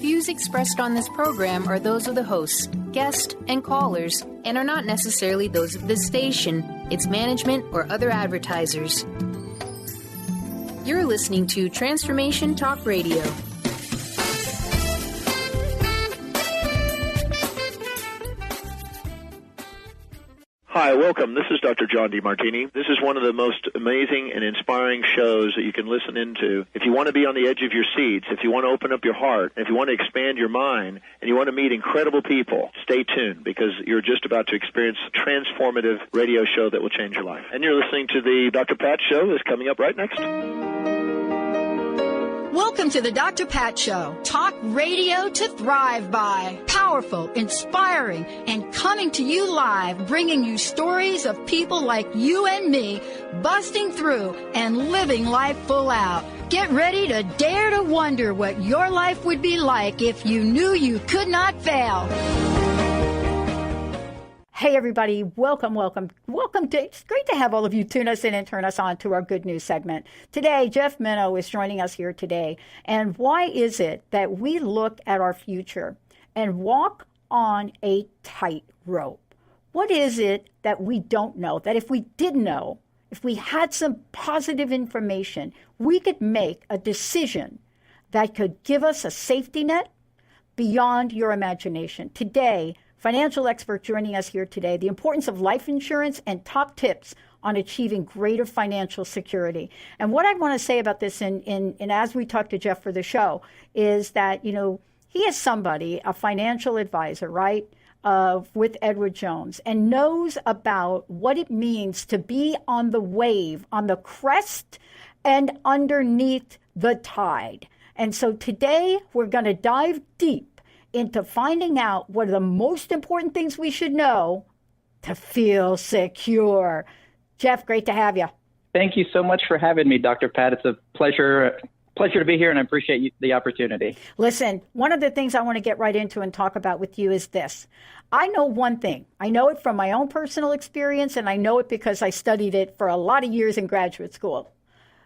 views expressed on this program are those of the hosts, guests, and callers, and are not necessarily those of this station, its management, or other advertisers. You're listening to Transformation Talk Radio. Hi, welcome. This is Dr. John DeMartini. This is one of the most amazing and inspiring shows that you can listen into. If you want to be on the edge of your seats, if you want to open up your heart, if you want to expand your mind, and you want to meet incredible people, stay tuned because you're just about to experience a transformative radio show that will change your life. And you're listening to the Dr. Pat Show that's coming up right next. Welcome to the Dr. Pat Show. Talk radio to thrive by. Powerful, inspiring, and coming to you live, bringing you stories of people like you and me, busting through and living life full out. Get ready to dare to wonder what your life would be like if you knew you could not fail. Hey, everybody. Welcome. It's great to have all of you tune us in and turn us on to our good news segment. Today, Goeff Moen is joining us here today. And why is it that we look at our future and walk on a tightrope? What is it that we don't know, that if we did know, if we had some positive information, we could make a decision that could give us a safety net beyond your imagination? Today, financial expert joining us here today, the importance of life insurance and top tips on achieving greater financial security. And what I want to say about this, and as we talk to Goeff for the show, is that, you know, he is somebody, a financial advisor, right, with Edward Jones, and knows about what it means to be on the wave, on the crest, and underneath the tide. And so today we're going to dive deep into finding out what are the most important things we should know to feel secure. Goeff, great to have you. Thank you so much for having me, Dr. Pat. It's a pleasure to be here, and I appreciate the opportunity. Listen, one of the things I want to get right into and talk about with you is this. I know one thing. I know it from my own personal experience, and I know it because I studied it for a lot of years in graduate school.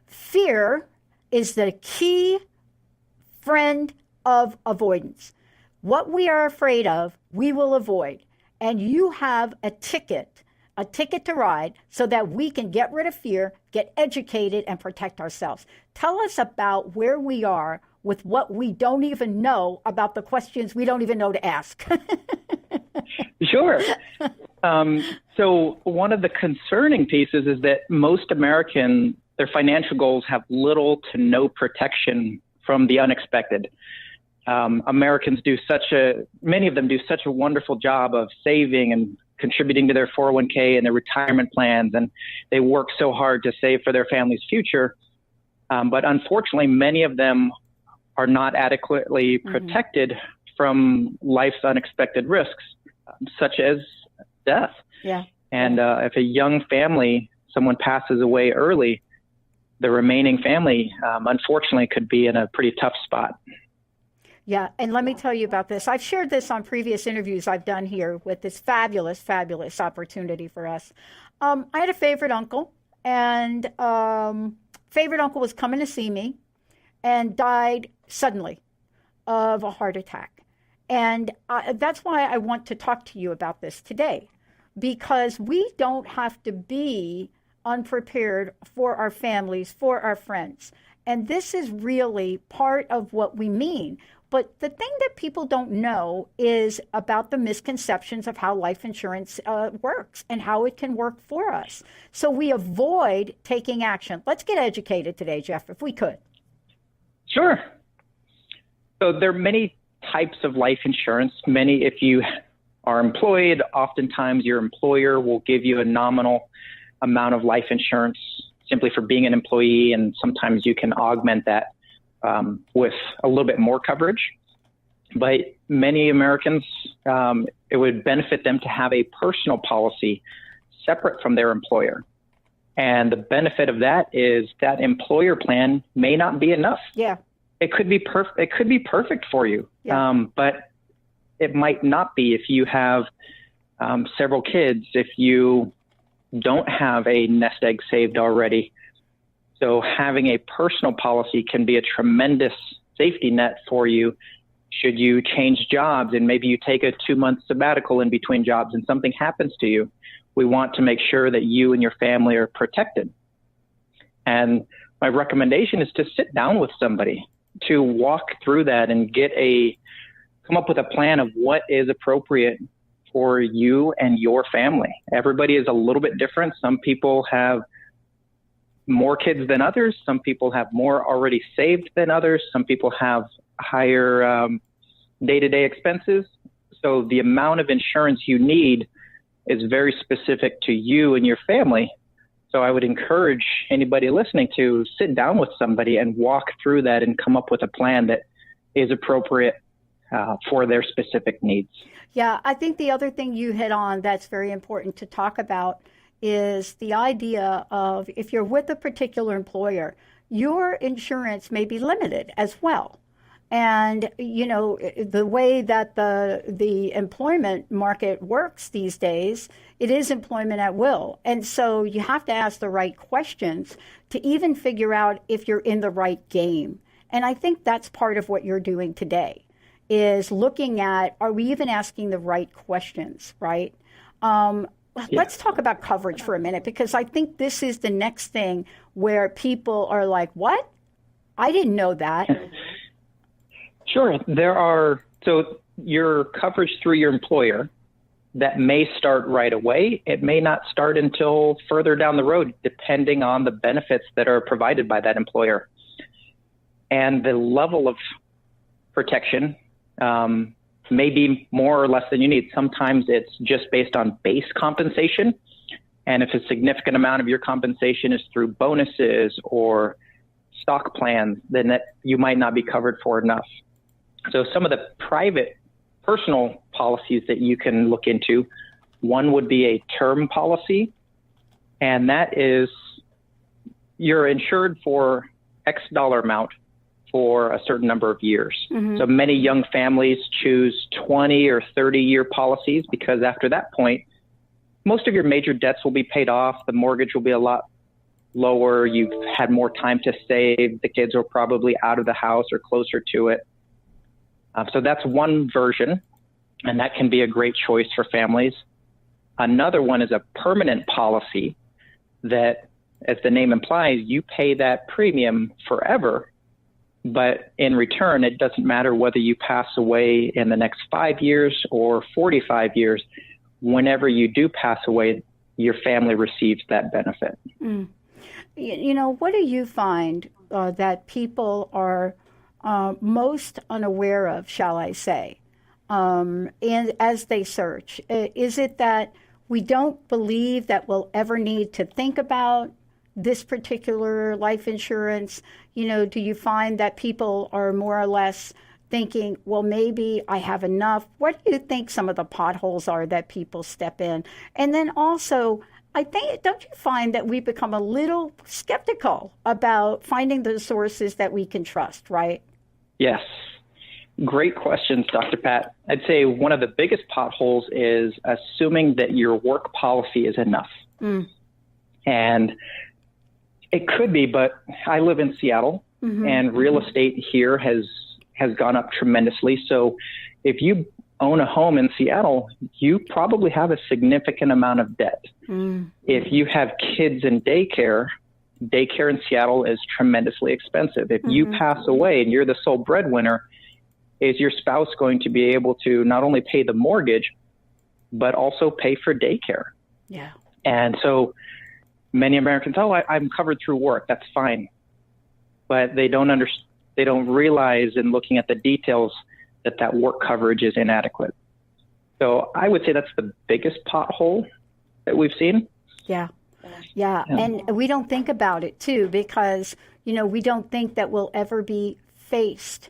Fear is the key friend of avoidance. What we are afraid of, we will avoid. And you have a ticket to ride so that we can get rid of fear, get educated, and protect ourselves. Tell us about where we are with what we don't even know about the questions we don't even know to ask. Sure. So one of the concerning pieces is that most Americans, their financial goals have little to no protection from the unexpected. Americans many of them do such a wonderful job of saving and contributing to their 401k and their retirement plans, and they work so hard to save for their family's future. But unfortunately, many of them are not adequately protected from life's unexpected risks, such as death. Yeah. And if a young family, someone passes away early, the remaining family, unfortunately, could be in a pretty tough spot. Yeah, and let me tell you about this. I've shared this on previous interviews I've done here with this fabulous, fabulous opportunity for us. I had a favorite uncle, and favorite uncle was coming to see me and died suddenly of a heart attack. And that's why I want to talk to you about this today, because we don't have to be unprepared for our families, for our friends. And this is really part of what we mean. But the thing that people don't know is about the misconceptions of how life insurance works and how it can work for us. So we avoid taking action. Let's get educated today, Goeff, if we could. Sure. So there are many types of life insurance. Many, if you are employed, oftentimes your employer will give you a nominal amount of life insurance simply for being an employee, and sometimes you can augment that with a little bit more coverage. But many Americans, it would benefit them to have a personal policy separate from their employer. And the benefit of that is that employer plan may not be enough. Yeah. It could be perfect for you. Yeah. But it might not be if you have several kids, if you don't have a nest egg saved already. So having a personal policy can be a tremendous safety net for you Should you change jobs and maybe you take a 2-month sabbatical in between jobs and something happens to you? We want to make sure that you and your family are protected. And my recommendation is to sit down with somebody to walk through that and come up with a plan of what is appropriate for you and your family. Everybody is a little bit different. Some people have more kids than others. Some people have more already saved than others. Some people have higher day-to-day expenses. So the amount of insurance you need is very specific to you and your family. So I would encourage anybody listening to sit down with somebody and walk through that and come up with a plan that is appropriate for their specific needs. Yeah, I think the other thing you hit on that's very important to talk about is the idea of if you're with a particular employer, your insurance may be limited as well. And, you know, the way that the employment market works these days, it is employment at will. And so you have to ask the right questions to even figure out if you're in the right game. And I think that's part of what you're doing today, is looking at, are we even asking the right questions, right? Let's talk about coverage for a minute, because I think this is the next thing where people are like, what? I didn't know that. Sure. So your coverage through your employer, that may start right away. It may not start until further down the road, depending on the benefits that are provided by that employer. And the level of protection may be more or less than you need. Sometimes it's just based on base compensation. And if a significant amount of your compensation is through bonuses or stock plans, then that you might not be covered for enough. So some of the private personal policies that you can look into, one would be a term policy, and that is you're insured for X dollar amount for a certain number of years. Mm-hmm. So many young families choose 20 or 30-year policies because after that point, most of your major debts will be paid off. The mortgage will be a lot lower. You've had more time to save. The kids are probably out of the house or closer to it. So that's one version, and that can be a great choice for families. Another one is a permanent policy that, as the name implies, you pay that premium forever, but in return, it doesn't matter whether you pass away in the next 5 years or 45 years. Whenever you do pass away, your family receives that benefit. Mm. You know, what do you find that people are most unaware of, shall I say, and as they search? Is it that we don't believe that we'll ever need to think about this particular life insurance? You know, do you find that people are more or less thinking, well, maybe I have enough? What do you think some of the potholes are that people step in? And then also, I think, don't you find that we become a little skeptical about finding the sources that we can trust, right? Yes. Great questions, Dr. Pat. I'd say one of the biggest potholes is assuming that your work policy is enough. Mm. And it could be, but I live in Seattle, mm-hmm. and real estate here has gone up tremendously. So if you own a home in Seattle, you probably have a significant amount of debt. Mm. If you have kids in daycare in Seattle is tremendously expensive. If you pass away and you're the sole breadwinner, is your spouse going to be able to not only pay the mortgage, but also pay for daycare? Yeah. And so many Americans, I'm covered through work. That's fine. But they don't realize in looking at the details that work coverage is inadequate. So I would say that's the biggest pothole that we've seen. Yeah. And we don't think about it, too, because, you know, we don't think that we'll ever be faced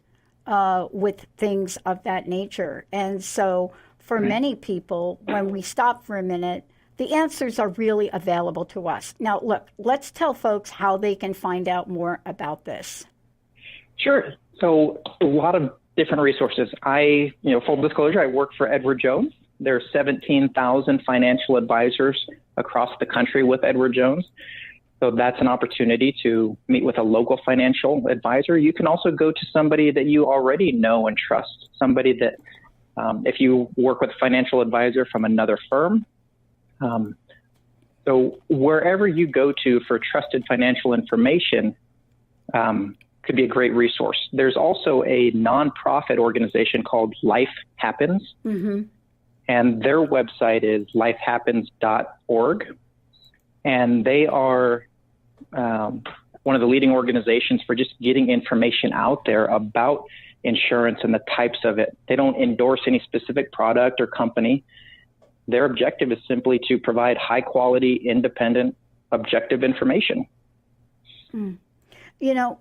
with things of that nature. And so for many people, when we stop for a minute, the answers are really available to us. Now, look, let's tell folks how they can find out more about this. Sure. So a lot of different resources. Full disclosure, I work for Edward Jones. There are 17,000 financial advisors across the country with Edward Jones. So that's an opportunity to meet with a local financial advisor. You can also go to somebody that you already know and trust, somebody that, if you work with a financial advisor from another firm. So wherever you go to for trusted financial information could be a great resource. There's also a nonprofit organization called Life Happens, and their website is lifehappens.org. And they are one of the leading organizations for just getting information out there about insurance and the types of it. They don't endorse any specific product or company. Their objective is simply to provide high quality, independent, objective information. You know,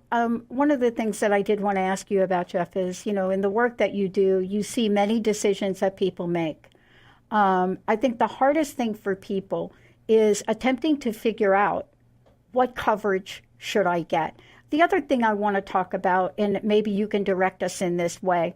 one of the things that I did want to ask you about, Jeff, is, you know, in the work that you do, you see many decisions that people make. I think the hardest thing for people is attempting to figure out what coverage should I get. The other thing I want to talk about, and maybe you can direct us in this way,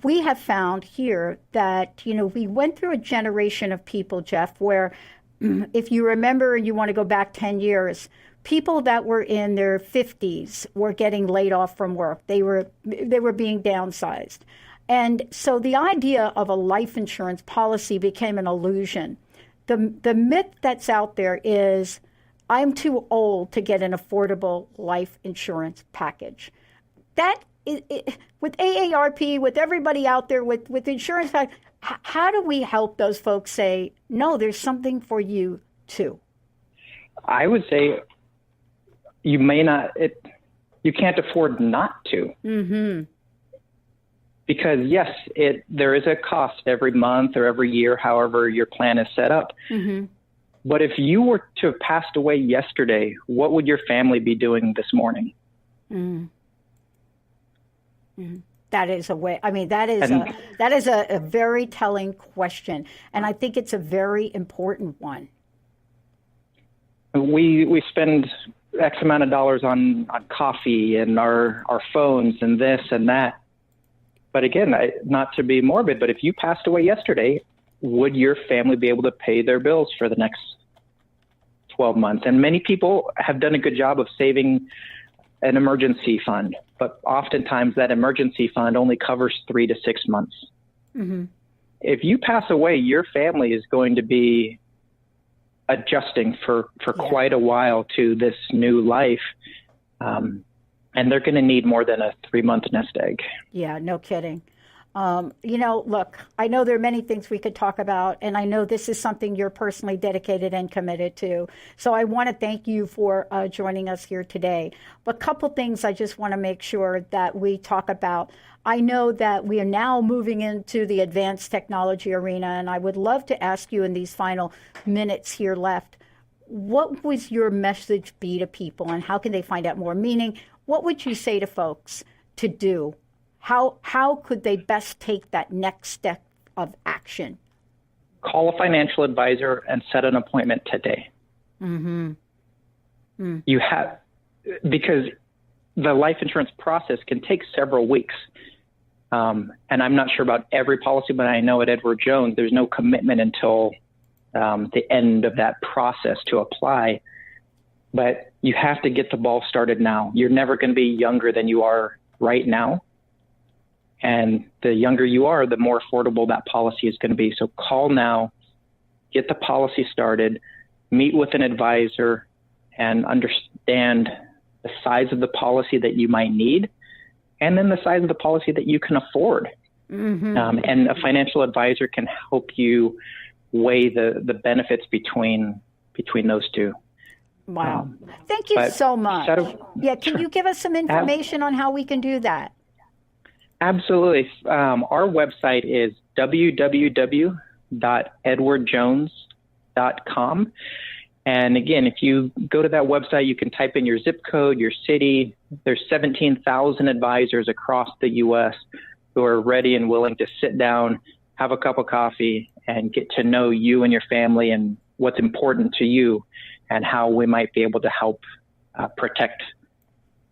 we have found here that, you know, we went through a generation of people, Jeff, where if you remember, you want to go back 10 years, people that were in their 50s were getting laid off from work. They were being downsized. And so the idea of a life insurance policy became an illusion. The myth that's out there is, I'm too old to get an affordable life insurance package. That is, with AARP, with everybody out there, with insurance, how do we help those folks say, no, there's something for you too? I would say you can't afford not to. Because yes, there is a cost every month or every year, however your plan is set up. But if you were to have passed away yesterday, what would your family be doing this morning? That is a way. I mean, that is a very telling question, and I think it's a very important one. We spend X amount of dollars on coffee and our phones and this and that. But again, not to be morbid, but if you passed away yesterday, would your family be able to pay their bills for the next 12 months? And many people have done a good job of saving an emergency fund, but oftentimes that emergency fund only covers 3 to 6 months. If you pass away, your family is going to be adjusting for quite a while to this new life. And they're going to need more than a 3-month nest egg. Yeah, no kidding. You know, look, I know there are many things we could talk about, and I know this is something you're personally dedicated and committed to. So I want to thank you for joining us here today. But a couple things I just want to make sure that we talk about. I know that we are now moving into the advanced technology arena, and I would love to ask you in these final minutes here left, what would your message be to people, and how can they find out more? Meaning, what would you say to folks to do? How could they best take that next step of action? Call a financial advisor and set an appointment today. You have, because the life insurance process can take several weeks. And I'm not sure about every policy, but I know at Edward Jones, there's no commitment until the end of that process to apply. But you have to get the ball started now. You're never going to be younger than you are right now. And the younger you are, the more affordable that policy is going to be. So call now, get the policy started, meet with an advisor, and understand the size of the policy that you might need, and then the size of the policy that you can afford. And a financial advisor can help you weigh the benefits between those two. Wow. Thank you so much. Can you give us some information on how we can do that? Absolutely. Our website is www.edwardjones.com. And again, if you go to that website, you can type in your zip code, your city. There's 17,000 advisors across the U.S. who are ready and willing to sit down, have a cup of coffee, and get to know you and your family and what's important to you and how we might be able to help protect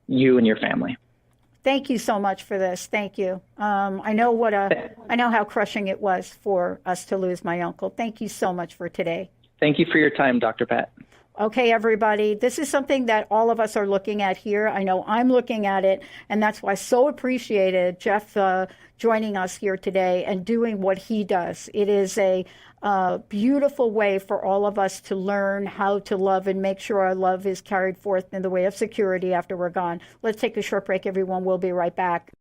you and your family. Thank you so much for this. Thank you. I know how crushing it was for us to lose my uncle. Thank you so much for today. Thank you for your time, Dr. Pat. Okay, everybody, this is something that all of us are looking at here. I know I'm looking at it, and that's why I so appreciated Jeff joining us here today and doing what he does. It is a beautiful way for all of us to learn how to love and make sure our love is carried forth in the way of security after we're gone. Let's take a short break, everyone. We'll be right back.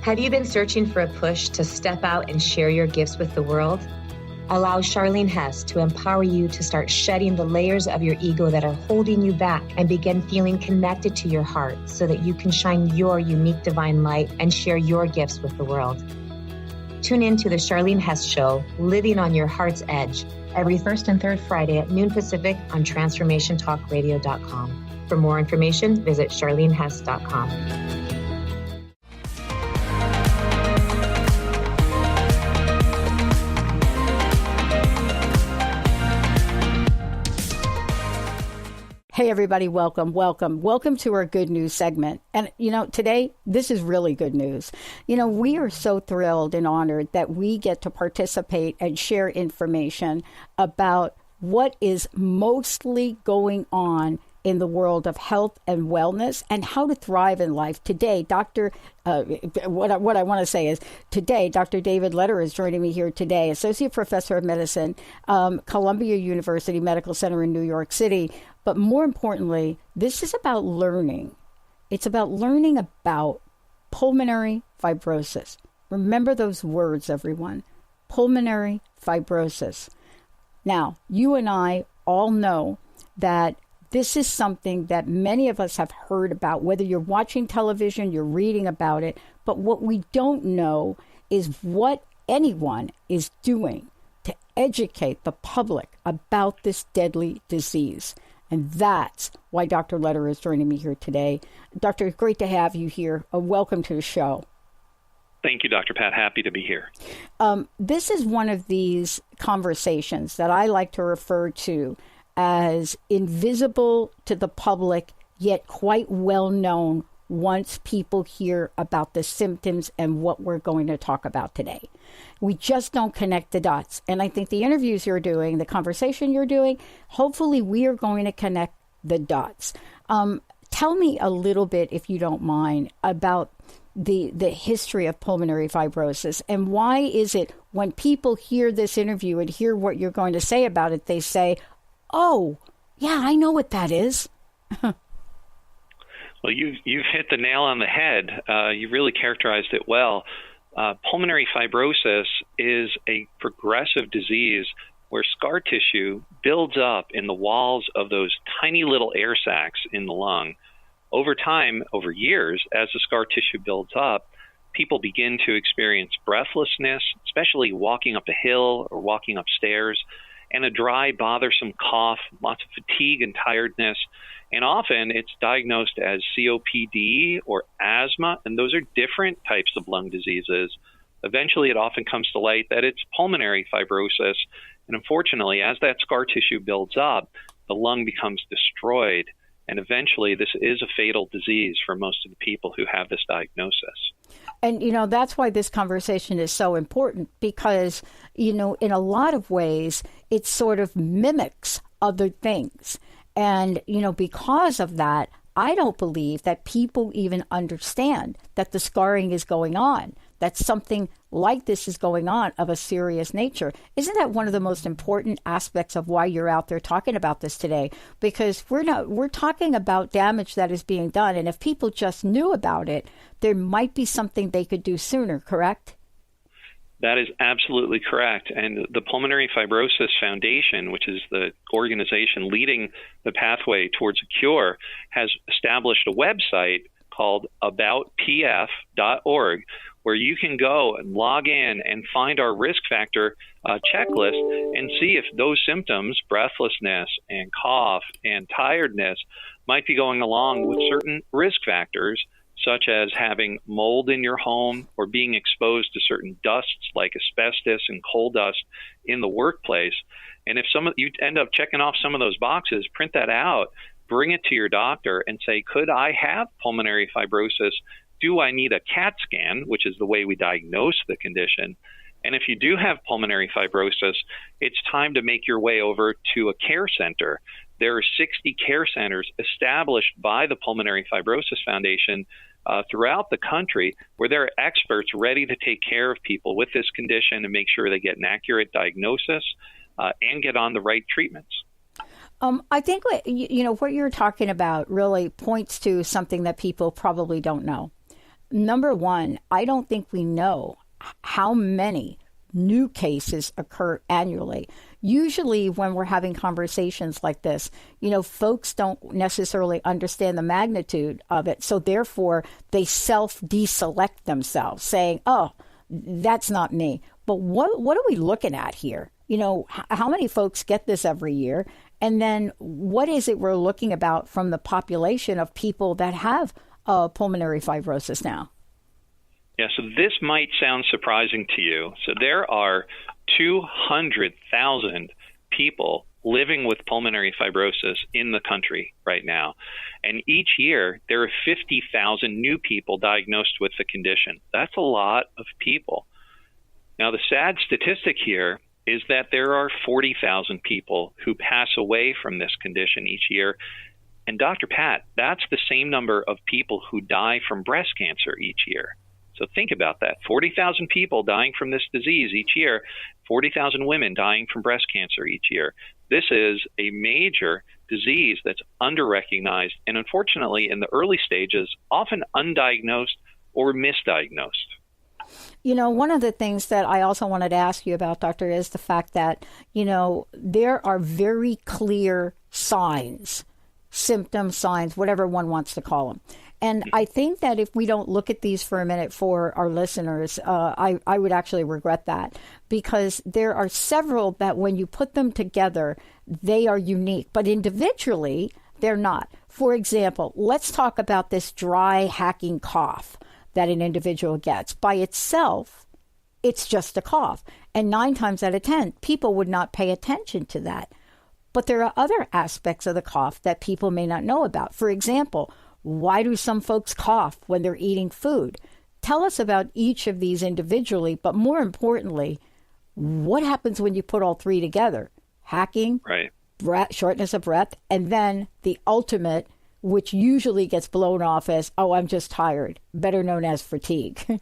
Have you been searching for a push to step out and share your gifts with the world? Allow Charlene Hess to empower you to start shedding the layers of your ego that are holding you back and begin feeling connected to your heart so that you can shine your unique divine light and share your gifts with the world. Tune in to the Charlene Hess Show, Living on Your Heart's Edge, every first and third Friday at noon Pacific on transformationtalkradio.com. For more information, visit charlenehess.com. Hey, everybody, welcome to our good news segment. And, today, this is really good news. We are so thrilled and honored that we get to participate and share information about what is mostly going on in the world of health and wellness and how to thrive in life. Today, Dr. What I want to say is today, Dr. David Lederer is joining me here today, Associate Professor of Medicine, Columbia University Medical Center in New York City. But more importantly, this is about learning. It's about learning about pulmonary fibrosis. Remember those words, everyone. Pulmonary fibrosis. Now, you and I all know that this is something that many of us have heard about, whether you're watching television, you're reading about it. But what we don't know is what anyone is doing to educate the public about this deadly disease. And that's why Dr. Lederer is joining me here today. Doctor, great to have you here. Welcome to the show. Thank you, Dr. Pat. Happy to be here. This is one of these conversations that I like to refer to as invisible to the public, yet quite well known once people hear about the symptoms and what we're going to talk about today. We just don't connect the dots. And I think the interviews you're doing, the conversation you're doing, hopefully we are going to connect the dots. Tell me a little bit, if you don't mind, about the history of pulmonary fibrosis, and why is it when people hear this interview and hear what you're going to say about it, they say, oh, yeah, I know what that is. Well, you've hit the nail on the head. You really characterized it well. Pulmonary fibrosis is a progressive disease where scar tissue builds up in the walls of those tiny little air sacs in the lung. Over time, over years, as the scar tissue builds up, people begin to experience breathlessness, especially walking up a hill or walking upstairs, and a dry, bothersome cough, lots of fatigue and tiredness. And often it's diagnosed as COPD or asthma, and those are different types of lung diseases. Eventually, it often comes to light that it's pulmonary fibrosis. And unfortunately, as that scar tissue builds up, the lung becomes destroyed. And eventually, this is a fatal disease for most of the people who have this diagnosis. And, that's why this conversation is so important because, in a lot of ways, it sort of mimics other things. And, because of that, I don't believe that people even understand that the scarring is going on, that something like this is going on of a serious nature. Isn't that one of the most important aspects of why you're out there talking about this today? Because we're talking about damage that is being done. And if people just knew about it, there might be something they could do sooner, correct? That is absolutely correct. And the Pulmonary Fibrosis Foundation, which is the organization leading the pathway towards a cure, has established a website called aboutpf.org, where you can go and log in and find our risk factor checklist and see if those symptoms, breathlessness and cough and tiredness, might be going along with certain risk factors, such as having mold in your home or being exposed to certain dusts like asbestos and coal dust in the workplace. And if you end up checking off some of those boxes, print that out, bring it to your doctor and say, could I have pulmonary fibrosis? Do I need a CAT scan, which is the way we diagnose the condition? And if you do have pulmonary fibrosis, it's time to make your way over to a care center. There are 60 care centers established by the Pulmonary Fibrosis Foundation throughout the country where there are experts ready to take care of people with this condition and make sure they get an accurate diagnosis and get on the right treatments. I think what you're talking about really points to something that people probably don't know. Number one, I don't think we know how many new cases occur annually. Usually when we're having conversations like this, folks don't necessarily understand the magnitude of it. So therefore, they self-deselect themselves, saying, oh, that's not me. But what are we looking at here? How many folks get this every year? And then what is it we're looking about from the population of people that have pulmonary fibrosis now? Yeah, so this might sound surprising to you. So there are 200,000 people living with pulmonary fibrosis in the country right now. And each year, there are 50,000 new people diagnosed with the condition. That's a lot of people. Now, the sad statistic here is that there are 40,000 people who pass away from this condition each year. And Dr. Pat, that's the same number of people who die from breast cancer each year. So think about that. 40,000 people dying from this disease each year, 40,000 women dying from breast cancer each year. This is a major disease that's underrecognized and unfortunately in the early stages, often undiagnosed or misdiagnosed. One of the things that I also wanted to ask you about, Doctor, is the fact that, there are very clear signs, symptoms, signs, whatever one wants to call them. And I think that if we don't look at these for a minute for our listeners, I would actually regret that, because there are several that when you put them together, they are unique, but individually, they're not. For example, let's talk about this dry hacking cough that an individual gets. By itself, it's just a cough. And 9 times out of 10, people would not pay attention to that. But there are other aspects of the cough that people may not know about. For example, why do some folks cough when they're eating food? Tell us about each of these individually, but more importantly, what happens when you put all three together? Hacking, right, breath, shortness of breath, and then the ultimate, which usually gets blown off as, oh, I'm just tired, better known as fatigue.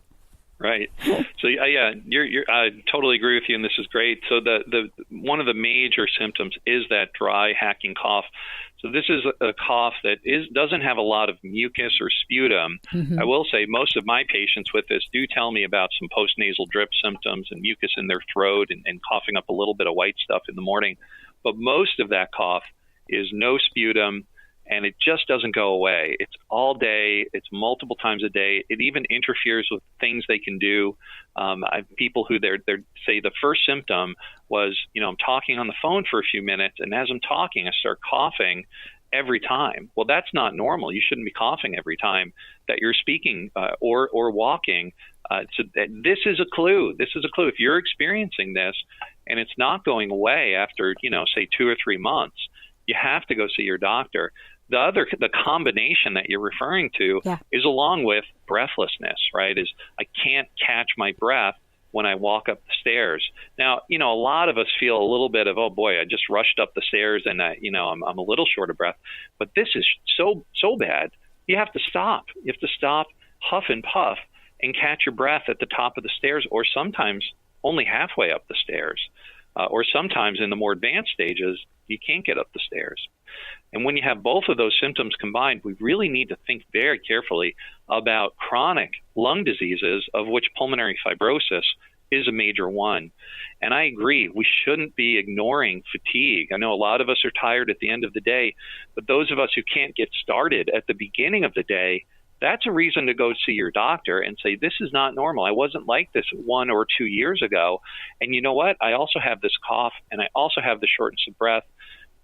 Right. So I totally agree with you, and this is great. So the one of the major symptoms is that dry hacking cough. So this is a cough that doesn't have a lot of mucus or sputum. Mm-hmm. I will say most of my patients with this do tell me about some postnasal drip symptoms and mucus in their throat and coughing up a little bit of white stuff in the morning. But most of that cough is no sputum, and it just doesn't go away. It's all day. It's multiple times a day. It even interferes with things they can do. I have people who they say the first symptom was, I'm talking on the phone for a few minutes, and as I'm talking, I start coughing every time. Well, that's not normal. You shouldn't be coughing every time that you're speaking or walking. So this is a clue. This is a clue. If you're experiencing this and it's not going away after, say 2 or 3 months, you have to go see your doctor. The combination that you're referring to is along with breathlessness, right? Is I can't catch my breath when I walk up the stairs. Now, a lot of us feel a little bit of, oh boy, I just rushed up the stairs and I'm a little short of breath. But this is so bad. You have to stop. You have to stop, huff and puff, and catch your breath at the top of the stairs, or sometimes only halfway up the stairs, or sometimes in the more advanced stages, you can't get up the stairs. And when you have both of those symptoms combined, we really need to think very carefully about chronic lung diseases, of which pulmonary fibrosis is a major one. And I agree, we shouldn't be ignoring fatigue. I know a lot of us are tired at the end of the day, but those of us who can't get started at the beginning of the day, that's a reason to go see your doctor and say, this is not normal. I wasn't like this 1 or 2 years ago. And you know what? I also have this cough, and I also have the shortness of breath.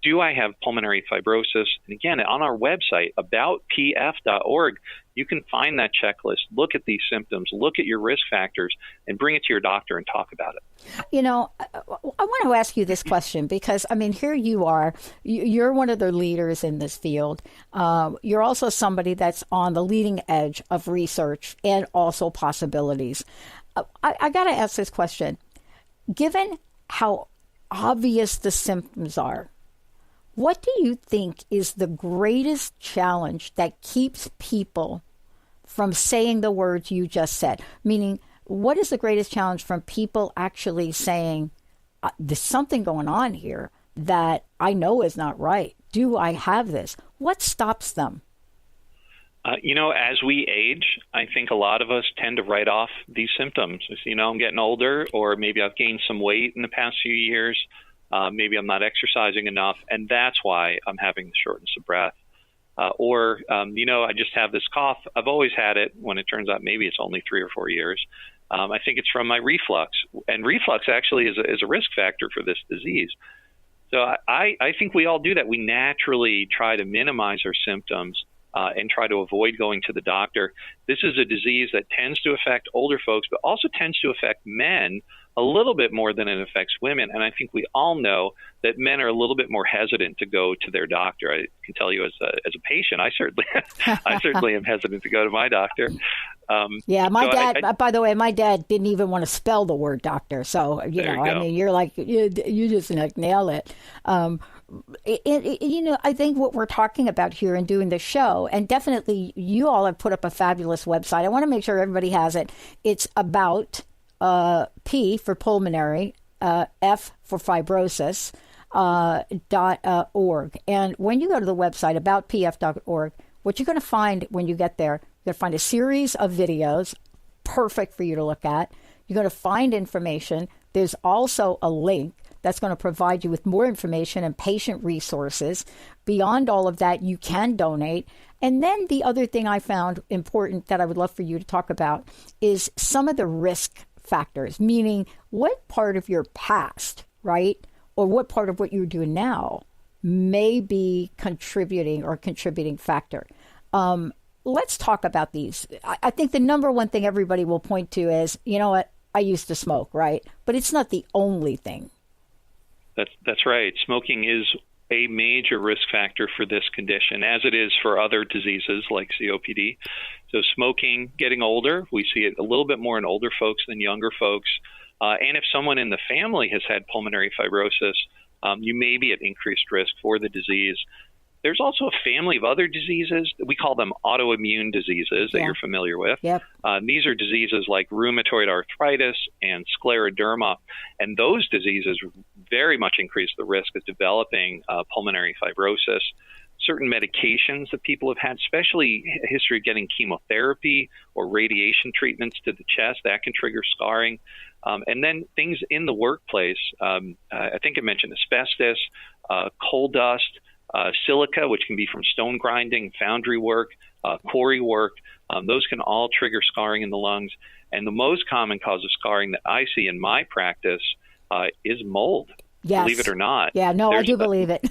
Do I have pulmonary fibrosis? And again, on our website, aboutpf.org, you can find that checklist, look at these symptoms, look at your risk factors, and bring it to your doctor and talk about it. I want want to ask you this question because, I mean, here you are. You're one of the leaders in this field. You're also somebody that's on the leading edge of research and also possibilities. I got to ask this question. Given how obvious the symptoms are, what do you think is the greatest challenge that keeps people from saying the words you just said? Meaning, what is the greatest challenge from people actually saying, there's something going on here that I know is not right? Do I have this? What stops them? As we age, I think a lot of us tend to write off these symptoms. I'm getting older, or maybe I've gained some weight in the past few years. Maybe I'm not exercising enough, and that's why I'm having the shortness of breath. I just have this cough. I've always had it, when it turns out maybe it's only 3 or 4 years. I think it's from my reflux, and reflux actually is a risk factor for this disease. So I think we all do that. We naturally try to minimize our symptoms and try to avoid going to the doctor. This is a disease that tends to affect older folks, but also tends to affect men a little bit more than it affects women. And I think we all know that men are a little bit more hesitant to go to their doctor. I can tell you as a patient, I certainly am hesitant to go to my doctor. My dad, by the way, my dad didn't even want to spell the word doctor. So, I mean, you're like, you just nail it. I think what we're talking about here and doing the show, and definitely you all have put up a fabulous website. I want to make sure everybody has it. It's about P for pulmonary, F for fibrosis, .org. And when you go to the website, aboutpf.org, what you're going to find when you get there, you're going to find a series of videos, perfect for you to look at. You're going to find information. There's also a link that's going to provide you with more information and patient resources. Beyond all of that, you can donate. And then the other thing I found important that I would love for you to talk about is some of the risk factors, meaning what part of your past, right, or what part of what you're doing now may be contributing factor. Let's talk about these. I think the number one thing everybody will point to is, you know what, I used to smoke, right? But it's not the only thing. That's right. Smoking is a major risk factor for this condition, as it is for other diseases like COPD. So smoking, getting older, we see it a little bit more in older folks than younger folks. And if someone in the family has had pulmonary fibrosis, you may be at increased risk for the disease. There's also a family of other diseases. We call them autoimmune diseases that you're familiar with. Yep. These are diseases like rheumatoid arthritis and scleroderma. And those diseases very much increase the risk of developing pulmonary fibrosis. Certain medications that people have had, especially a history of getting chemotherapy or radiation treatments to the chest, that can trigger scarring. And then things in the workplace. I think I mentioned asbestos, coal dust, silica, which can be from stone grinding, foundry work, quarry work. Those can all trigger scarring in the lungs. And the most common cause of scarring that I see in my practice is mold. Yes. Believe it or not. Yeah, no, I do believe it.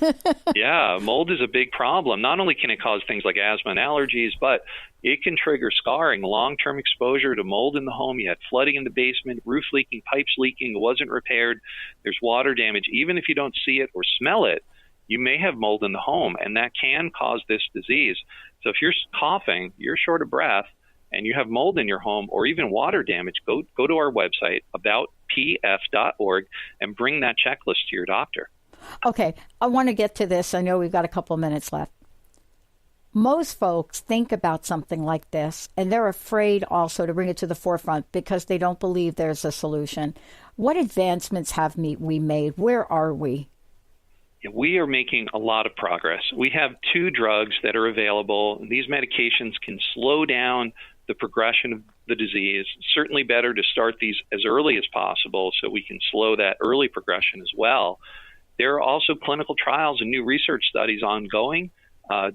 Yeah, mold is a big problem. Not only can it cause things like asthma and allergies, but it can trigger scarring, long-term exposure to mold in the home. You had flooding in the basement, roof leaking, pipes leaking, it wasn't repaired. There's water damage. Even if you don't see it or smell it, you may have mold in the home, and that can cause this disease. So if you're coughing, you're short of breath, and you have mold in your home or even water damage, go to our website, aboutpf.org, and bring that checklist to your doctor. Okay, I want to get to this. I know we've got a couple minutes left. Most folks think about something like this, and they're afraid also to bring it to the forefront because they don't believe there's a solution. What advancements have we made? Where are we? We are making a lot of progress. We have 2 drugs that are available. These medications can slow down the progression of the disease. Certainly better to start these as early as possible so we can slow that early progression as well. There are also clinical trials and new research studies ongoing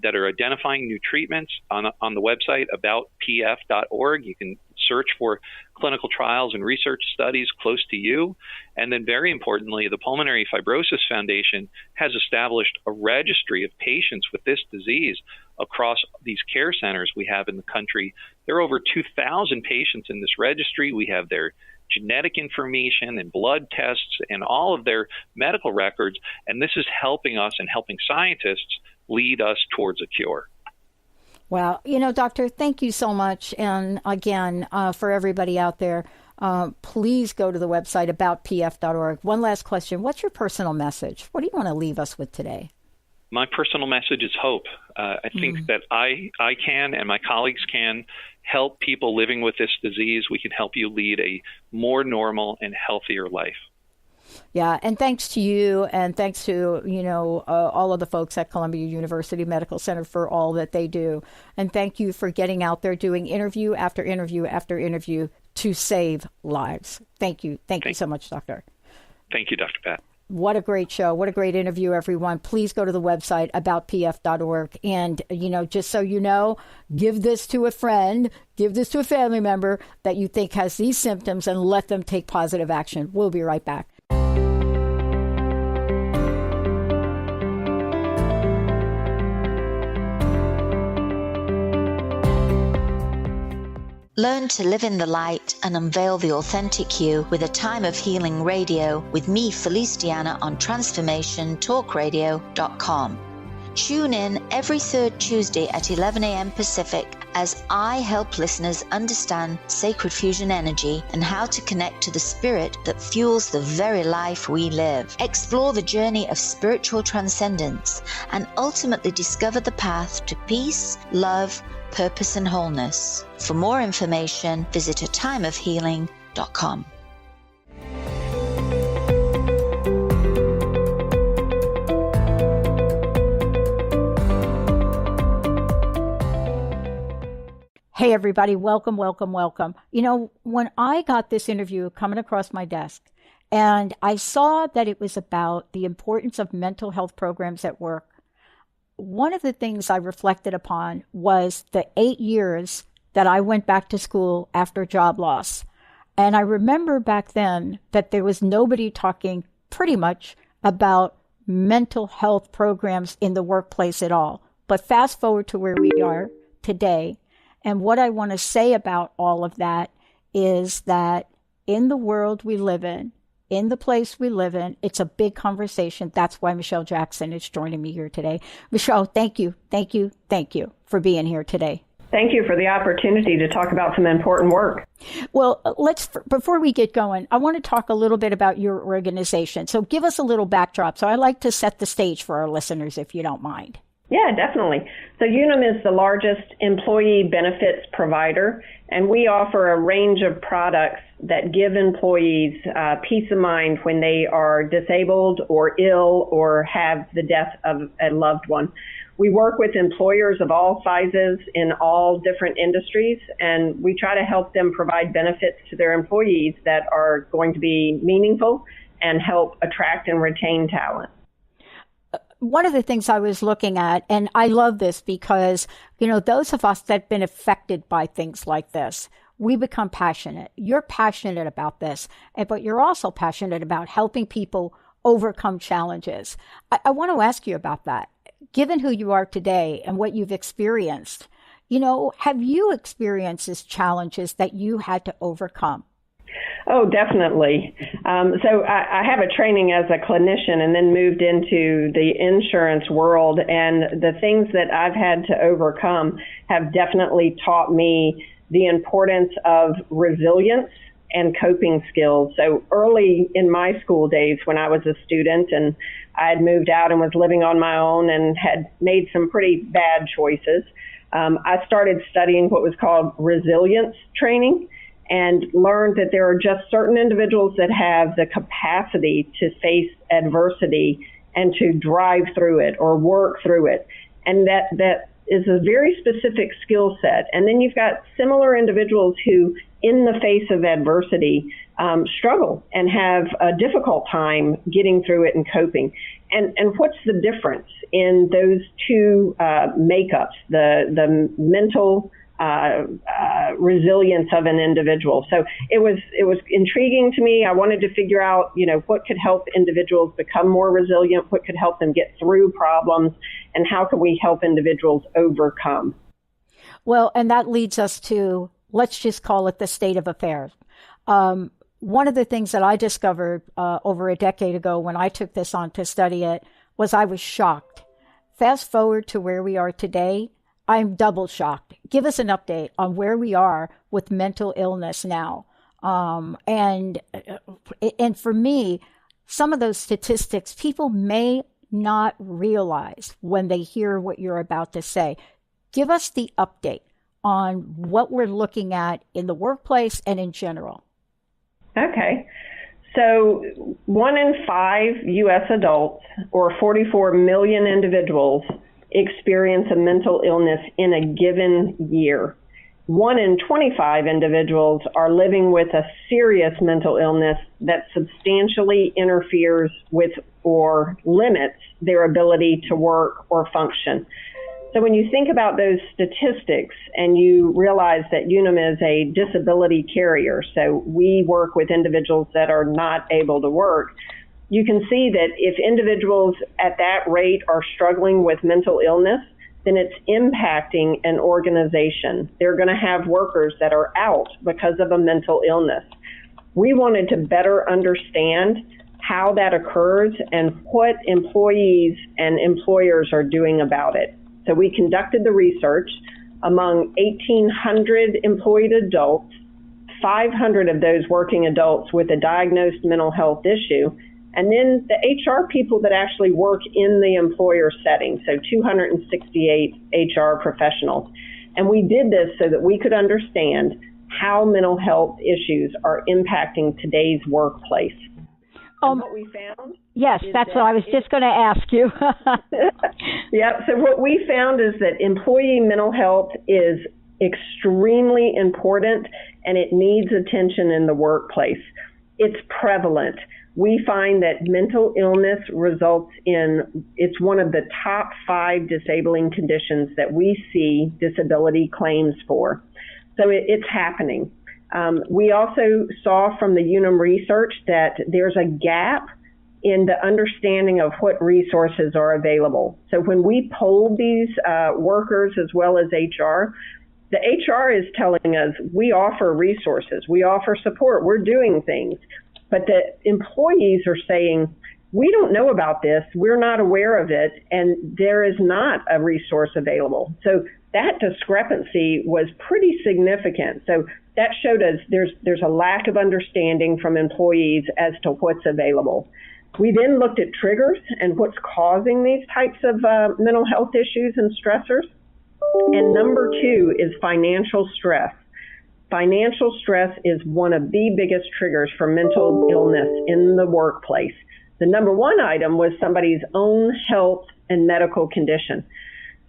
that are identifying new treatments on the website aboutpf.org. You can search for clinical trials and research studies close to you. And then very importantly, the Pulmonary Fibrosis Foundation has established a registry of patients with this disease across these care centers we have in the country. There are over 2,000 patients in this registry. We have their genetic information and blood tests and all of their medical records. And this is helping us and helping scientists lead us towards a cure. Well, Doctor, thank you so much. And again, for everybody out there, please go to the website aboutpf.org. One last question. What's your personal message? What do you want to leave us with today? My personal message is hope. I think that I can and my colleagues can help people living with this disease. We can help you lead a more normal and healthier life. Yeah, and thanks to you, and thanks to, all of the folks at Columbia University Medical Center for all that they do. And thank you for getting out there doing interview after interview after interview to save lives. Thank you. Thank you so much, Doctor. Thank you, Dr. Pat. What a great show. What a great interview, everyone. Please go to the website aboutpf.org. And, just so you know, give this to a friend, give this to a family member that you think has these symptoms, and let them take positive action. We'll be right back. Learn to live in the light and unveil the authentic you with A Time of Healing Radio with me, Felice Diana, on transformationtalkradio.com. Tune in every third Tuesday at 11 a.m. Pacific as I help listeners understand sacred fusion energy and how to connect to the spirit that fuels the very life we live. Explore the journey of spiritual transcendence and ultimately discover the path to peace, love, purpose, and wholeness. For more information, visit atimeofhealing.com. Hey, everybody. Welcome, welcome, welcome. When I got this interview coming across my desk, and I saw that it was about the importance of mental health programs at work, one of the things I reflected upon was the 8 years that I went back to school after job loss. And I remember back then that there was nobody talking pretty much about mental health programs in the workplace at all. But fast forward to where we are today. And what I want to say about all of that is that in the world we live in the place we live in, it's a big conversation. That's why Michelle Jackson is joining me here today. Michelle, thank you for being here today. Thank you for the opportunity to talk about some important work. Well, before we get going, I want to talk a little bit about your organization. So give us a little backdrop. So I like to set the stage for our listeners, if you don't mind. Yeah, definitely. So Unum is the largest employee benefits provider, and we offer a range of products that give employees peace of mind when they are disabled or ill or have the death of a loved one. We work with employers of all sizes in all different industries, and we try to help them provide benefits to their employees that are going to be meaningful and help attract and retain talent. One of the things I was looking at, and I love this because, those of us that have been affected by things like this, we become passionate. You're passionate about this, but you're also passionate about helping people overcome challenges. I want to ask you about that. Given who you are today and what you've experienced, have you experienced these challenges that you had to overcome? Oh, definitely. So I have a training as a clinician and then moved into the insurance world. And the things that I've had to overcome have definitely taught me the importance of resilience and coping skills. So early in my school days when I was a student and I had moved out and was living on my own and had made some pretty bad choices, I started studying what was called resilience training, and learned that there are just certain individuals that have the capacity to face adversity and to drive through it or work through it. And that is a very specific skill set. And then you've got similar individuals who, in the face of adversity, struggle and have a difficult time getting through it and coping. And what's the difference in those two makeups, the mental resilience of an individual? So it was intriguing to me. I wanted to figure out, what could help individuals become more resilient, what could help them get through problems, and how can we help individuals overcome? Well, and that leads us to, let's just call it the state of affairs. one of the things that I discovered over a decade ago when I took this on to study it was I was shocked. Fast forward to where we are today, I'm double shocked. Give us an update on where we are with mental illness now. And for me, some of those statistics people may not realize when they hear what you're about to say. Give us the update on what we're looking at in the workplace and in general. Okay. So 1 in 5 U.S. adults, or 44 million individuals, experience a mental illness in a given year. 1 in 25 individuals are living with a serious mental illness that substantially interferes with or limits their ability to work or function. So when you think about those statistics and you realize that Unum is a disability carrier, so we work with individuals that are not able to work, you can see that if individuals at that rate are struggling with mental illness, then it's impacting an organization. They're going to have workers that are out because of a mental illness. We wanted to better understand how that occurs and what employees and employers are doing about it. So we conducted the research among 1,800 employed adults, 500 of those working adults with a diagnosed mental health issue, and then the HR people that actually work in the employer setting, so 268 HR professionals. And we did this so that we could understand how mental health issues are impacting today's workplace. What we found? Yes, that's what I was just going to ask you. Yeah, so what we found is that employee mental health is extremely important and it needs attention in the workplace. It's prevalent. We find that mental illness results in, it's one of the top 5 disabling conditions that we see disability claims for. So it's happening. We also saw from the Unum research that there's a gap in the understanding of what resources are available. So when we polled these workers as well as HR, the HR is telling us we offer resources, we offer support, we're doing things. But the employees are saying, we don't know about this, we're not aware of it, and there is not a resource available. So that discrepancy was pretty significant. So that showed us there's a lack of understanding from employees as to what's available. We then looked at triggers and what's causing these types of mental health issues and stressors. And number 2 is financial stress. Financial stress is one of the biggest triggers for mental illness in the workplace. The number 1 item was somebody's own health and medical condition.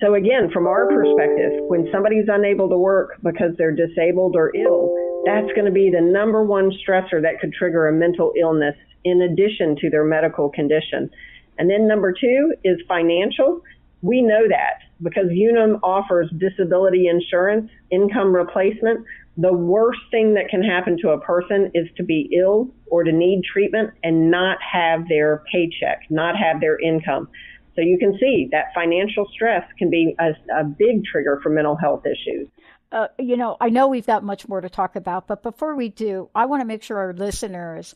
So again, from our perspective, when somebody's unable to work because they're disabled or ill, that's going to be the number 1 stressor that could trigger a mental illness in addition to their medical condition. And then number 2 is financial. We know that because Unum offers disability insurance, income replacement. The worst thing that can happen to a person is to be ill or to need treatment and not have their paycheck, not have their income. So you can see that financial stress can be a big trigger for mental health issues. I know we've got much more to talk about, but before we do, I want to make sure our listeners,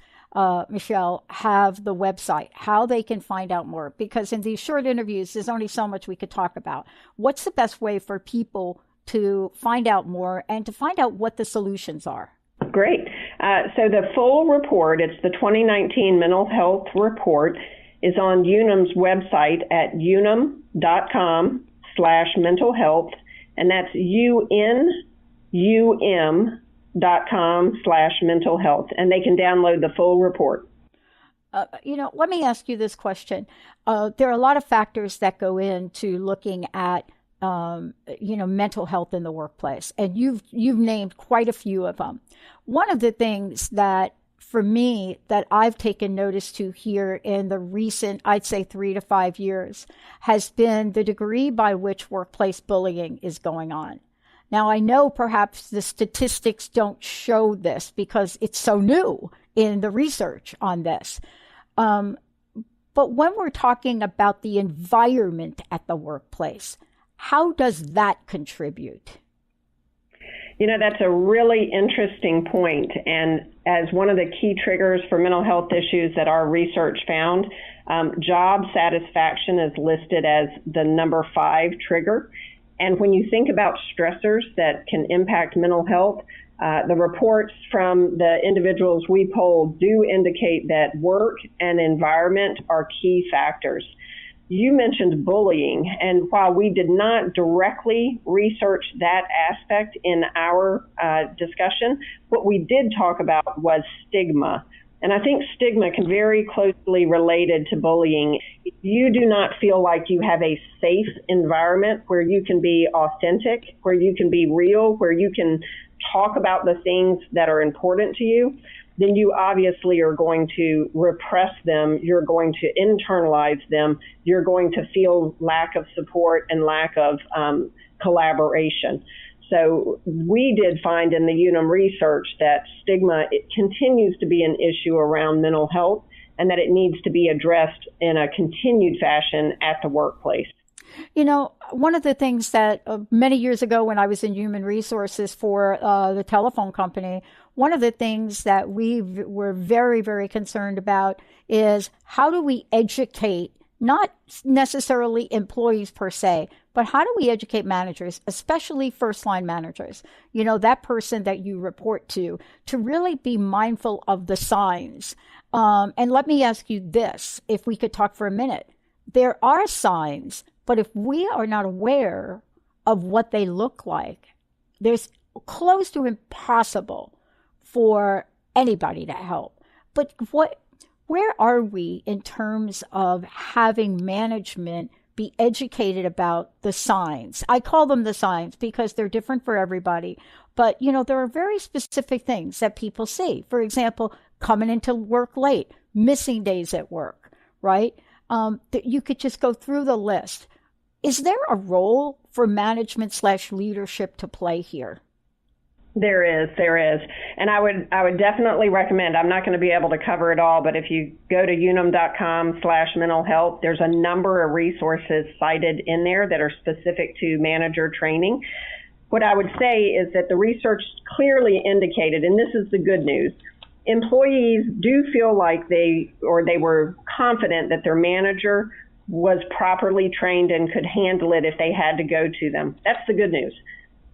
Michelle, have the website, how they can find out more, because in these short interviews, there's only so much we could talk about. What's the best way for people to find out more and to find out what the solutions are? Great. So the full report, it's the 2019 Mental Health Report, is on Unum's website at unum.com/mental health. And that's unum.com/mental health. And they can download the full report. Let me ask you this question. There are a lot of factors that go into looking at, mental health in the workplace. And you've named quite a few of them. One of the things that, for me, that I've taken notice to here in the recent, I'd say 3 to 5 years, has been the degree by which workplace bullying is going on. Now, I know perhaps the statistics don't show this because it's so new in the research on this. But when we're talking about the environment at the workplace, how does that contribute? That's a really interesting point. And as one of the key triggers for mental health issues that our research found, job satisfaction is listed as the number 5 trigger. And when you think about stressors that can impact mental health, the reports from the individuals we polled do indicate that work and environment are key factors. You mentioned bullying, and while we did not directly research that aspect in our discussion, what we did talk about was stigma. And I think stigma can very closely related to bullying. If you do not feel like you have a safe environment where you can be authentic, where you can be real, where you can talk about the things that are important to you, then you obviously are going to repress them. You're going to internalize them. You're going to feel lack of support and lack of collaboration. So we did find in the Unum research that stigma, it continues to be an issue around mental health, and that it needs to be addressed in a continued fashion at the workplace. One of the things that many years ago when I was in human resources for the telephone company, one of the things that we were very, very concerned about is how do we educate, not necessarily employees per se, but how do we educate managers, especially first-line managers, that person that you report to really be mindful of the signs. And let me ask you this, if we could talk for a minute. There are signs, but if we are not aware of what they look like, there's close to impossible for anybody to help. But where are we in terms of having management be educated about the signs? I call them the signs because they're different for everybody. But, there are very specific things that people see. For example, coming into work late, missing days at work, right? That you could just go through the list. Is there a role for management/leadership to play here? There is. And I would definitely recommend, I'm not going to be able to cover it all, but if you go to unum.com/mental health, there's a number of resources cited in there that are specific to manager training. What I would say is that the research clearly indicated, and this is the good news, employees do feel like they were confident that their manager was properly trained and could handle it if they had to go to them. That's the good news.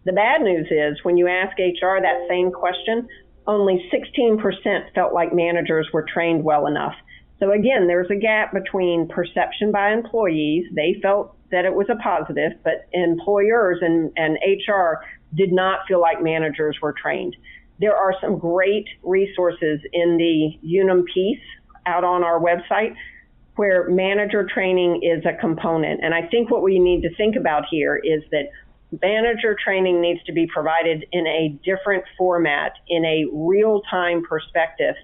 The bad news is when you ask HR that same question, only 16% felt like managers were trained well enough. So again, there's a gap between perception by employees. They felt that it was a positive, but employers and HR did not feel like managers were trained. There are some great resources in the Unum piece out on our website where manager training is a component. And I think what we need to think about here is that manager training needs to be provided in a different format, in a real-time perspective,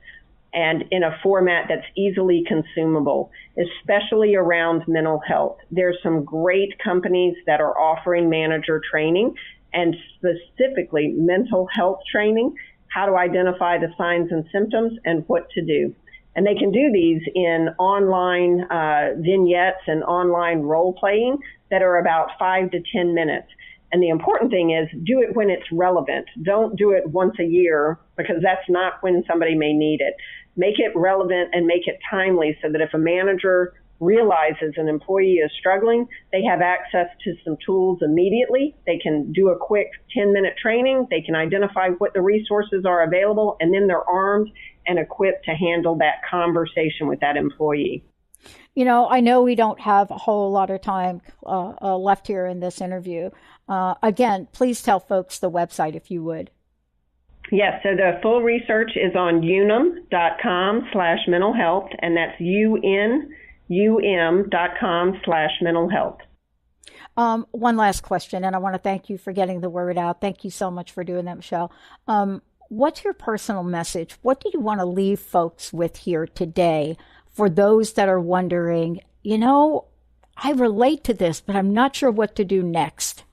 and in a format that's easily consumable, especially around mental health. There's some great companies that are offering manager training, and specifically mental health training, how to identify the signs and symptoms and what to do. And they can do these in online vignettes and online role-playing that are about 5 to 10 minutes. And the important thing is do it when it's relevant. Don't do it once a year because that's not when somebody may need it. Make it relevant and make it timely so that if a manager realizes an employee is struggling, they have access to some tools immediately. They can do a quick 10-minute training. They can identify what the resources are available, and then they're armed and equipped to handle that conversation with that employee. I know we don't have a whole lot of time left here in this interview. Again, please tell folks the website if you would. Yes, so the full research is on unum.com/mental health, and that's unum.com/mental health. One last question, and I want to thank you for getting the word out. Thank you so much for doing that, Michelle. What's your personal message? What do you want to leave folks with here today for those that are wondering, I relate to this, but I'm not sure what to do next?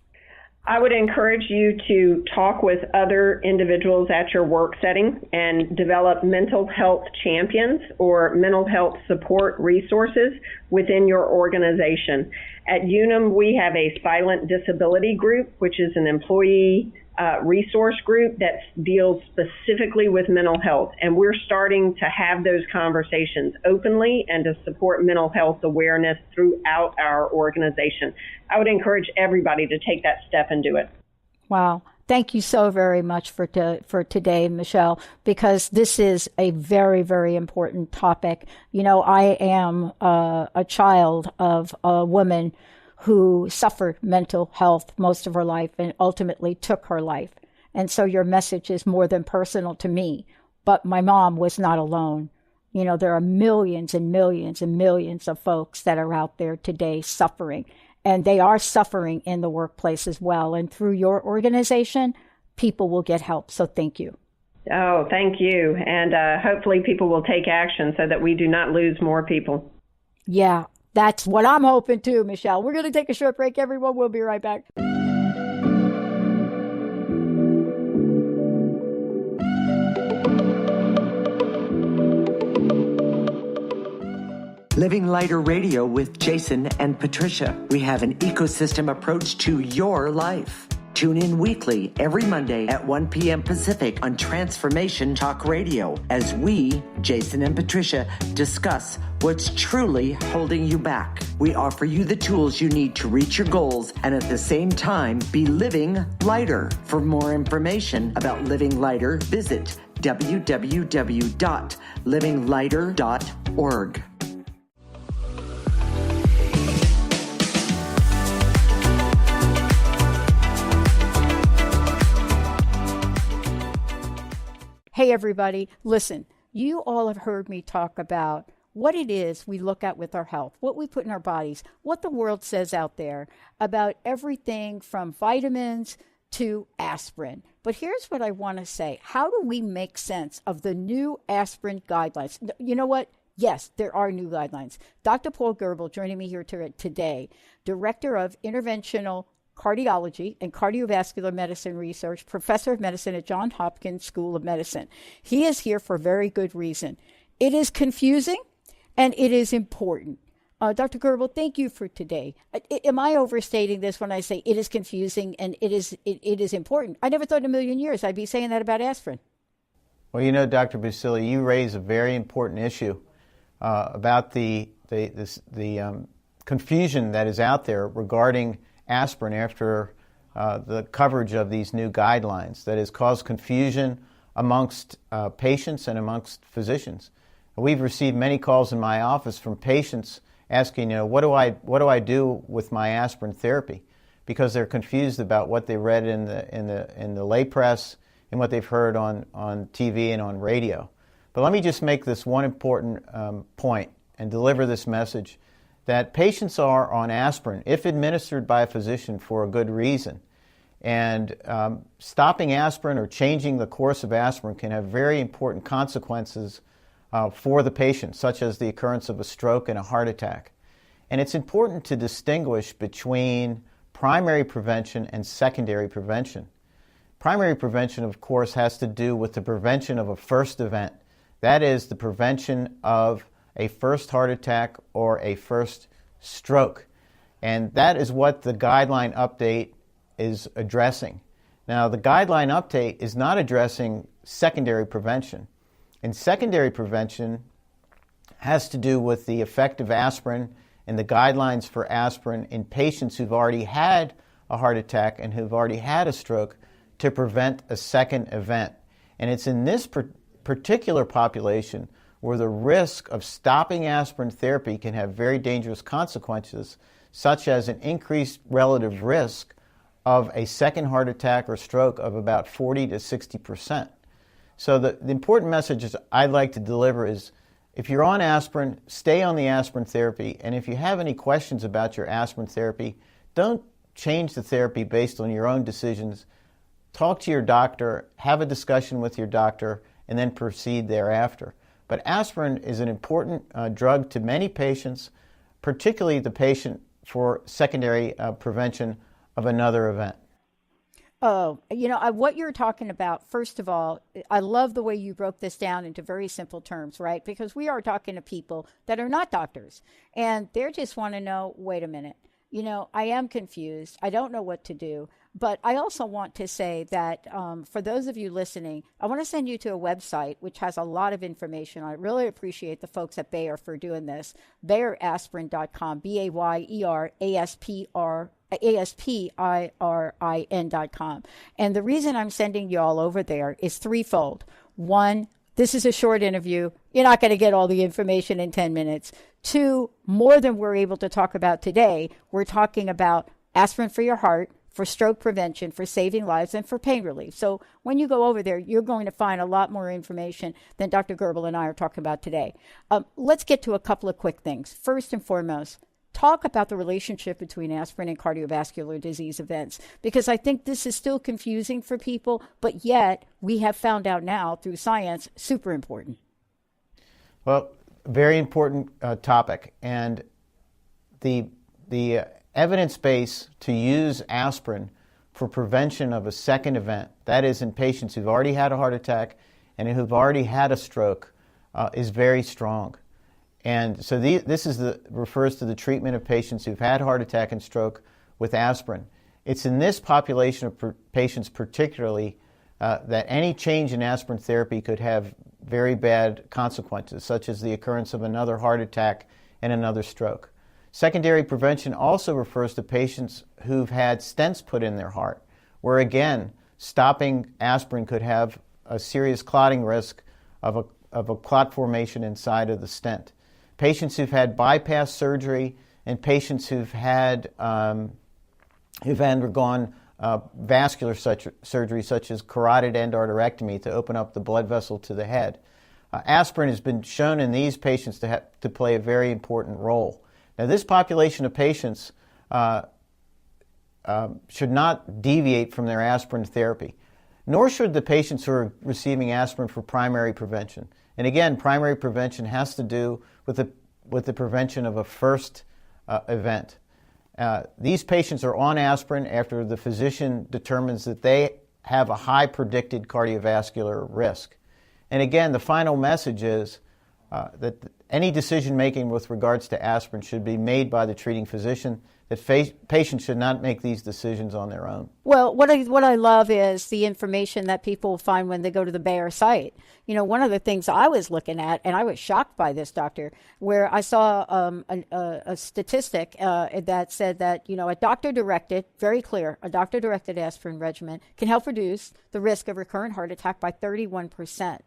I would encourage you to talk with other individuals at your work setting and develop mental health champions or mental health support resources within your organization. At Unum, we have a silent disability group, which is an employee resource group that deals specifically with mental health. And we're starting to have those conversations openly and to support mental health awareness throughout our organization. I would encourage everybody to take that step and do it. Wow. Thank you so very much for today, Michelle, because this is a very, very important topic. You know, I am a child of a woman who suffered mental health most of her life and ultimately took her life. And so your message is more than personal to me, but my mom was not alone. You know, there are millions and millions and millions of folks that are out there today suffering, and they are suffering in the workplace as well. And through your organization, people will get help. So thank you. Oh, thank you. And hopefully people will take action so that we do not lose more people. Yeah. That's what I'm hoping too, Michelle. We're going to take a short break, everyone. We'll be right back. Living Lighter Radio with Jason and Patricia. We have an ecosystem approach to your life. Tune in weekly every Monday at 1 p.m. Pacific on Transformation Talk Radio as we, Jason and Patricia, discuss what's truly holding you back. We offer you the tools you need to reach your goals and at the same time be living lighter. For more information about Living Lighter, visit www.livinglighter.org. Hey, everybody, listen, you all have heard me talk about what it is we look at with our health, what we put in our bodies, what the world says out there about everything from vitamins to aspirin. But here's what I want to say. How do we make sense of the new aspirin guidelines? You know what? Yes, there are new guidelines. Dr. Paul Grubel joining me here today, Director of Interventional Cardiology and Cardiovascular Medicine Research, Professor of Medicine at Johns Hopkins School of Medicine. He is here for very good reason. It is confusing and it is important. Dr. Grubel, thank you for today. Am I overstating this when I say it is confusing and it is important? I never thought in a million years I'd be saying that about aspirin. Well, you know, Dr. Busili, you raise a very important issue about the confusion that is out there regarding aspirin after the coverage of these new guidelines that has caused confusion amongst patients and amongst physicians. We've received many calls in my office from patients asking, what do I do with my aspirin therapy? Because they're confused about what they read in the lay press and what they've heard on TV and on radio. But let me just make this one important point and deliver this message that patients are on aspirin if administered by a physician for a good reason. And stopping aspirin or changing the course of aspirin can have very important consequences for the patient, such as the occurrence of a stroke and a heart attack. And it's important to distinguish between primary prevention and secondary prevention. Primary prevention, of course, has to do with the prevention of a first event. That is the prevention of a first heart attack or a first stroke. And that is what the guideline update is addressing. Now, the guideline update is not addressing secondary prevention. And secondary prevention has to do with the effect of aspirin and the guidelines for aspirin in patients who've already had a heart attack and who've already had a stroke to prevent a second event. And it's in this particular population where the risk of stopping aspirin therapy can have very dangerous consequences, such as an increased relative risk of a second heart attack or stroke of about 40 to 60%. So the important message I'd like to deliver is, if you're on aspirin, stay on the aspirin therapy. And if you have any questions about your aspirin therapy, don't change the therapy based on your own decisions. Talk to your doctor, have a discussion with your doctor, and then proceed thereafter. But aspirin is an important drug to many patients, particularly the patient for secondary prevention of another event. Oh, what you're talking about, first of all, I love the way you broke this down into very simple terms, right? Because we are talking to people that are not doctors, and they just want to know, wait a minute, I am confused. I don't know what to do. But I also want to say that for those of you listening, I want to send you to a website which has a lot of information. I really appreciate the folks at Bayer for doing this. BayerAspirin.com, BayerAspirin.com. And the reason I'm sending you all over there is threefold. One, this is a short interview. You're not going to get all the information in 10 minutes. Two, more than we're able to talk about today, we're talking about aspirin for your heart, for stroke prevention, for saving lives, and for pain relief. So when you go over there, you're going to find a lot more information than Dr. Grubel and I are talking about today. Let's get to a couple of quick things. First and foremost, talk about the relationship between aspirin and cardiovascular disease events, because I think this is still confusing for people, but yet we have found out now through science, super important. Well, very important topic. And the evidence base to use aspirin for prevention of a second event, that is in patients who've already had a heart attack and who've already had a stroke, is very strong. And so this refers to the treatment of patients who've had heart attack and stroke with aspirin. It's in this population of patients particularly that any change in aspirin therapy could have very bad consequences, such as the occurrence of another heart attack and another stroke. Secondary prevention also refers to patients who've had stents put in their heart, where again, stopping aspirin could have a serious clotting risk of a clot formation inside of the stent. Patients who've had bypass surgery and patients who've undergone vascular surgery such as carotid endarterectomy to open up the blood vessel to the head. Aspirin has been shown in these patients to play a very important role. Now, this population of patients should not deviate from their aspirin therapy, nor should the patients who are receiving aspirin for primary prevention. And again, primary prevention has to do with the prevention of a first event. These patients are on aspirin after the physician determines that they have a high predicted cardiovascular risk. And again, the final message is that any decision-making with regards to aspirin should be made by the treating physician, that patients should not make these decisions on their own. Well, what I love is the information that people find when they go to the Bayer site. You know, one of the things I was looking at, and I was shocked by this, doctor, where I saw a statistic that said that, you know, a doctor-directed, very clear, a doctor-directed aspirin regimen can help reduce the risk of recurrent heart attack by 31%.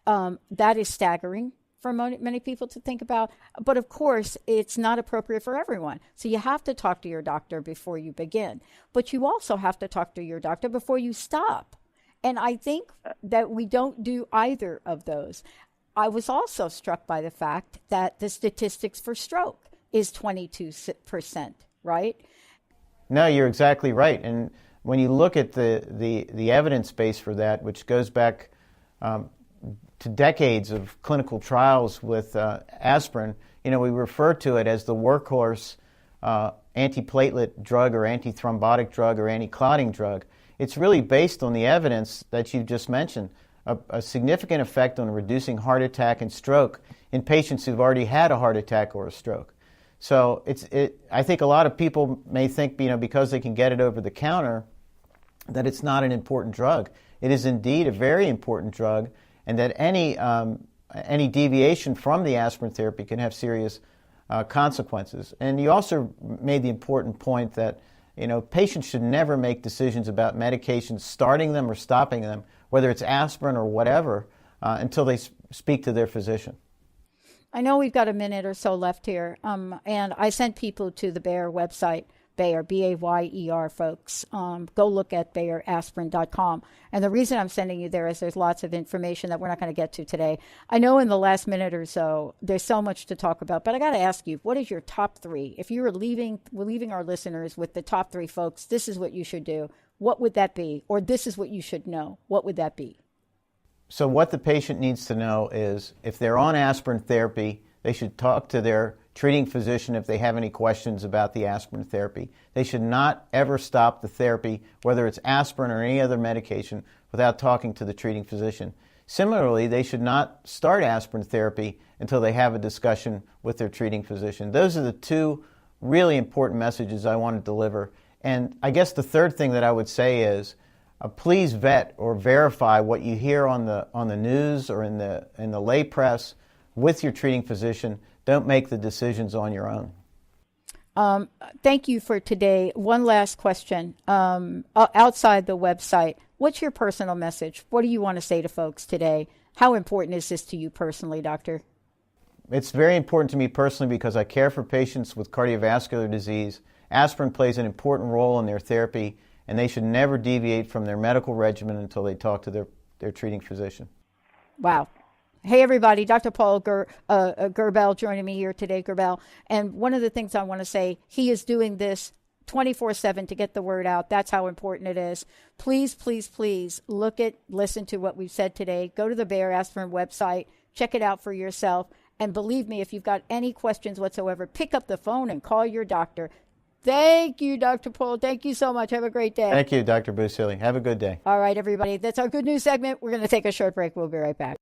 That is staggering for many people to think about, but of course it's not appropriate for everyone. So you have to talk to your doctor before you begin, but you also have to talk to your doctor before you stop. And I think that we don't do either of those. I was also struck by the fact that the statistics for stroke is 22%, right? No, you're exactly right. And when you look at the evidence base for that, which goes back to decades of clinical trials with aspirin, you know, we refer to it as the workhorse antiplatelet drug or antithrombotic drug or anti-clotting drug. It's really based on the evidence that you just mentioned, a significant effect on reducing heart attack and stroke in patients who've already had a heart attack or a stroke. So I think a lot of people may think, you know, because they can get it over the counter, that it's not an important drug. It is indeed a very important drug, and that any deviation from the aspirin therapy can have serious consequences. And you also made the important point that, you know, patients should never make decisions about medications, starting them or stopping them, whether it's aspirin or whatever, until they speak to their physician. I know we've got a minute or so left here, and I sent people to the Bayer website, Bayer, B-A-Y-E-R, folks. Go look at BayerAspirin.com. And the reason I'm sending you there is there's lots of information that we're not going to get to today. I know in the last minute or so, there's so much to talk about, but I got to ask you, what is your top three? If you were leaving our listeners with the top three, folks, this is what you should do. What would that be? Or this is what you should know. What would that be? So what the patient needs to know is if they're on aspirin therapy, they should talk to their treating physician if they have any questions about the aspirin therapy. They should not ever stop the therapy, whether it's aspirin or any other medication, without talking to the treating physician. Similarly, they should not start aspirin therapy until they have a discussion with their treating physician. Those are the two really important messages I want to deliver. And I guess the third thing that I would say is please vet or verify what you hear on the news or in the lay press with your treating physician. Don't make the decisions on your own. Thank you for today. One last question. Outside the website, what's your personal message? What do you want to say to folks today? How important is this to you personally, doctor? It's very important to me personally because I care for patients with cardiovascular disease. Aspirin plays an important role in their therapy, and they should never deviate from their medical regimen until they talk to their treating physician. Wow. Hey, everybody, Dr. Paul Grubel joining me here today, Grubel. And one of the things I want to say, he is doing this 24/7 to get the word out. That's how important it is. Please, please, please listen to what we've said today. Go to the Bayer Aspirin website. Check it out for yourself. And believe me, if you've got any questions whatsoever, pick up the phone and call your doctor. Thank you, Dr. Paul. Thank you so much. Have a great day. Thank you, Dr. Busili. Have a good day. All right, everybody. That's our good news segment. We're going to take a short break. We'll be right back.